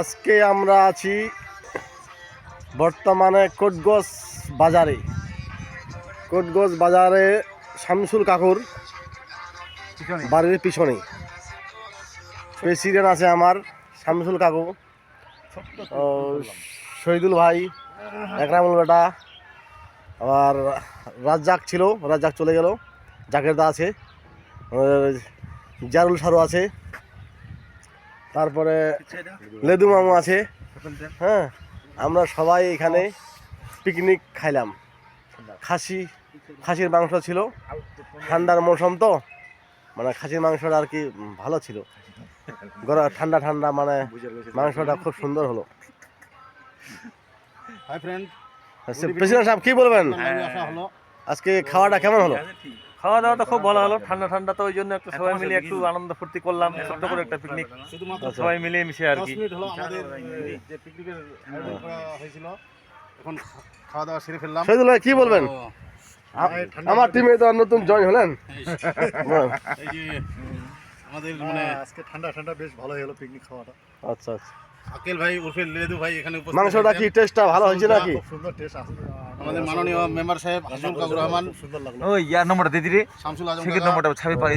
আজকে আমরা আছি বর্তমানে কোটগঞ্জ বাজারে। কোটগঞ্জ বাজারে শামসুল কাকুর বাড়ির পিছনে প্রেসিডেন্ট আছে আমার শামসুল কাকু, শহীদুল ভাই, একরামুল বেটা, আবার রাজ্জাক ছিল, রাজ্জাক চলে গেল, জাকেরদা আছে, জারুল সারু আছে, তারপরে লেদু মামু আছে। হ্যাঁ, আমরা সবাই এখানে পিকনিক খাইলাম। খাসির মাংস ছিল, ঠান্ডার মৌসুম তো, মানে খাসির মাংসটা আর কি ভালো ছিল, ঠান্ডা ঠান্ডা, মানে মাংসটা খুব সুন্দর হলো। প্রেসিডেন্ট সাহেব কি বলবেন, আজকে খাওয়াটা কেমন হলো? খাওয়া দাওয়াটা খুব ভালো হলো, ঠান্ডা ঠান্ডা তো, ওই জন্য একটু সবাই মিলে একটু আনন্দ ফুর্তি করলাম, ছোট্ট করে একটা পিকনিক সবাই মিলে মিশে আর কি। এখন খাওয়া দাওয়া সেরে ফেললাম। শহীদুল ভাই কি বলবেন? আমার টিমে তো নতুন জয়েন হলেন। এই যে আমাদের মানে আজকে ঠান্ডা ঠান্ডা বেশ ভালো হলো পিকনিক খাওয়াটা। আচ্ছা আচ্ছা, আকেল ভাই উর্ফে লেদু ভাই এখানে উপস্থিত। মাংসটা কি টেস্টটা ভালো হয়েছে নাকি? খুব সুন্দর টেস্ট আছে। আমাদের মাননীয় মেম্বার সাহেব হাসিমুল কাকুর রহমান, সুন্দর লাগলো। ওই ইয়ার নম্বরটা দিয়ে দিরে, শামসুল আজম সেকেন্ড নম্বরটা ছাবি পাই।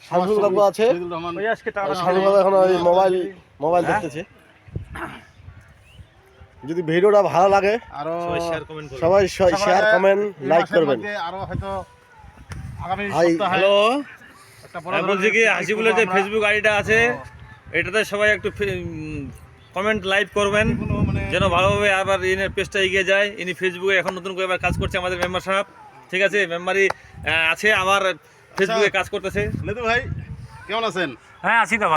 শামসুল কাকু আছে, শহীদুল রহমান। ওই আজকে টাকা শামসুল কাকু এখন ওই মোবাইল দেখতেছে। যদি ভিডিওটা ভালো লাগে আরো সবাই শেয়ার কমেন্ট লাইক করবেন। আরো হয়তো আগামী ভাই, সপ্তাহে হ্যালো, একটা বড় বলছি কি হাসিবুলের যে ফেসবুক আইডিটা আছে, এটাতে সবাই একটু কমেন্ট লাইক করবেন, যেন ভালোভাবে আবার ইনের পেজটা এগিয়ে যায়। ইনি ফেসবুকে এখন নতুন করে আবার কাজ করছে, আমাদের মেম্বার সাহেব, ঠিক আছে, মেম্বারই আছে, আমার ফেসবুকে কাজ করতেছে। লেদু ভাই কেমন আছেন? হ্যাঁ, আছি তো।